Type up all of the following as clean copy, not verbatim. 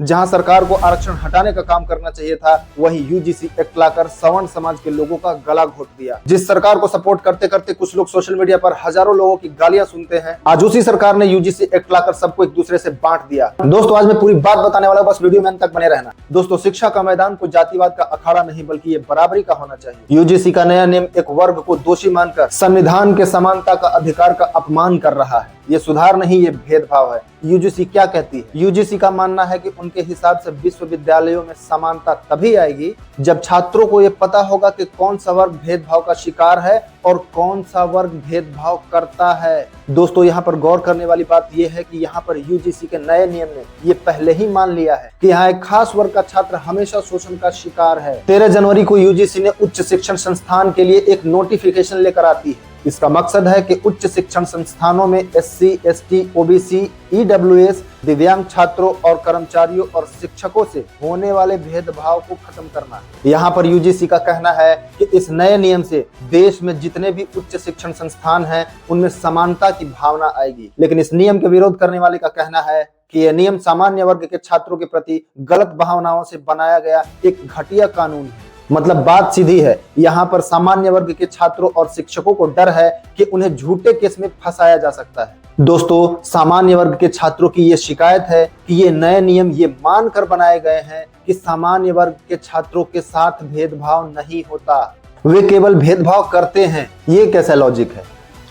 जहां सरकार को आरक्षण हटाने का काम करना चाहिए था, वहीं यूजीसी एक्ट लाकर सवर्ण समाज के लोगों का गला घोट दिया। जिस सरकार को सपोर्ट करते करते कुछ लोग सोशल मीडिया पर हजारों लोगों की गालियां सुनते हैं, आज उसी सरकार ने यूजीसी एक्ट लाकर सबको एक दूसरे से बांट दिया। दोस्तों, आज मैं पूरी बात बताने वाला हूं, बस वीडियो में अंत तक बने रहना। दोस्तों, शिक्षा का मैदान को जातिवाद का अखाड़ा नहीं बल्कि ये बराबरी का होना चाहिए। यूजीसी का नया नियम एक वर्ग को दोषी मानकर संविधान के समानता का अधिकार का अपमान कर रहा है। ये सुधार नहीं, ये भेदभाव है। यूजीसी क्या कहती है? यूजीसी का मानना है कि उनके हिसाब से विश्वविद्यालयों में समानता तभी आएगी जब छात्रों को ये पता होगा कि कौन सा वर्ग भेदभाव का शिकार है और कौन सा वर्ग भेदभाव करता है। दोस्तों, यहाँ पर गौर करने वाली बात यह है कि यहाँ पर यूजीसी के नए नियम ने ये पहले ही मान लिया है कि यहाँ एक खास वर्ग का छात्र हमेशा शोषण का शिकार है। 13 जनवरी को यूजीसी ने उच्च शिक्षण संस्थान के लिए एक नोटिफिकेशन लेकर आती है। इसका मकसद है कि उच्च शिक्षण संस्थानों में एससी, एसटी, ओबीसी, ईडब्ल्यूएस, दिव्यांग छात्रों और कर्मचारियों और शिक्षकों से होने वाले भेदभाव को खत्म करना। यहाँ पर यूजीसी का कहना है कि इस नए नियम से देश में जितने भी उच्च शिक्षण संस्थान हैं, उनमें समानता की भावना आएगी। लेकिन इस नियम के विरोध करने वाले का कहना है कि यह नियम सामान्य वर्ग के छात्रों के प्रति गलत भावनाओं से बनाया गया एक घटिया कानून है। मतलब बात सीधी है, यहाँ पर सामान्य वर्ग के छात्रों और शिक्षकों को डर है कि उन्हें झूठे केस में फंसाया जा सकता है। दोस्तों, सामान्य वर्ग के छात्रों की ये शिकायत है कि ये नए नियम ये मानकर बनाए गए हैं कि सामान्य वर्ग के छात्रों के साथ भेदभाव नहीं होता, वे केवल भेदभाव करते हैं। ये कैसा लॉजिक है?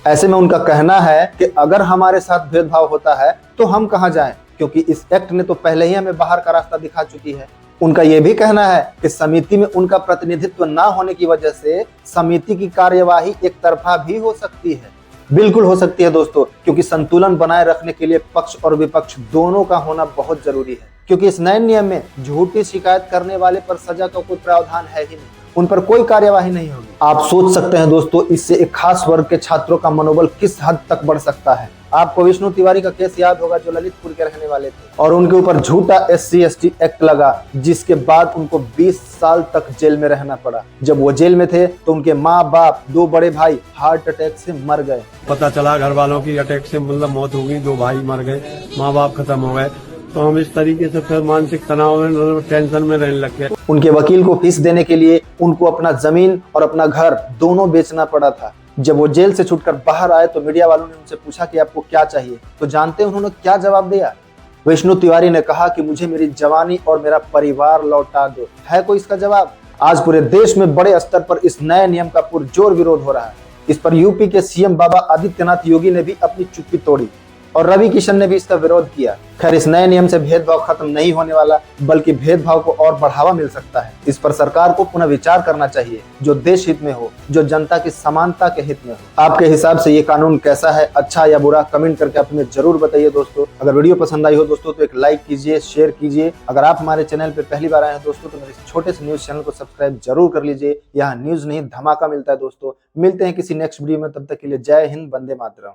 ऐसे में उनका कहना है कि अगर हमारे साथ भेदभाव होता है तो हम कहाँ जाएं, क्योंकि इस एक्ट ने तो पहले ही हमें बाहर का रास्ता दिखा चुकी है। उनका यह भी कहना है कि समिति में उनका प्रतिनिधित्व ना होने की वजह से समिति की कार्यवाही एक तरफा भी हो सकती है। बिल्कुल हो सकती है दोस्तों, क्योंकि संतुलन बनाए रखने के लिए पक्ष और विपक्ष दोनों का होना बहुत जरूरी है। क्योंकि इस नए नियम में झूठी शिकायत करने वाले पर सजा का कोई प्रावधान है ही नहीं, उन पर कोई कार्यवाही नहीं होगी। आप सोच सकते हैं दोस्तों, इससे एक खास वर्ग के छात्रों का मनोबल किस हद तक बढ़ सकता है। आपको विष्णु तिवारी का केस याद होगा, जो ललितपुर के रहने वाले थे और उनके ऊपर झूठा एससी एसटी एक्ट लगा, जिसके बाद उनको 20 साल तक जेल में रहना पड़ा। जब वो जेल में थे तो उनके माँ बाप, 2 बड़े भाई हार्ट अटैक से मर गए। पता चला घर वालों की अटैक से मतलब मौत हो गई, 2 भाई मर गए, माँ बाप खत्म हो गए। तो हम इस तरीके से फिर मानसिक तनाव में, टेंशन में रहने लग गए। उनके वकील को फीस देने के लिए उनको अपना जमीन और अपना घर दोनों बेचना पड़ा था। जब वो जेल से छूटकर बाहर आए तो मीडिया वालों ने उनसे पूछा कि आपको क्या चाहिए, तो जानते हैं उन्होंने क्या जवाब दिया? विष्णु तिवारी ने कहा कि मुझे मेरी जवानी और मेरा परिवार लौटा दो। है कोई इसका जवाब? आज पूरे देश में बड़े स्तर पर इस नए नियम का पुरजोर विरोध हो रहा है। इस पर यूपी के सीएम बाबा आदित्यनाथ योगी ने भी अपनी चुप्पी तोड़ी और रवि किशन ने भी इसका विरोध किया। खैर, इस नए नियम से भेदभाव खत्म नहीं होने वाला, बल्कि भेदभाव को और बढ़ावा मिल सकता है। इस पर सरकार को पुनः विचार करना चाहिए, जो देश हित में हो, जो जनता की समानता के हित में हो। आपके हिसाब से ये कानून कैसा है, अच्छा या बुरा, कमेंट करके आप हमें जरूर बताइए दोस्तों। अगर वीडियो पसंद आई हो दोस्तों तो एक लाइक कीजिए, शेयर कीजिए। अगर आप हमारे चैनल पर पहली बार आए हैं दोस्तों तो मेरे छोटे से न्यूज चैनल को सब्सक्राइब जरूर कर लीजिए। यहाँ न्यूज नहीं धमाका मिलता है दोस्तों। मिलते हैं किसी नेक्स्ट वीडियो में, तब तक के लिए जय हिंद, वंदे मातरम।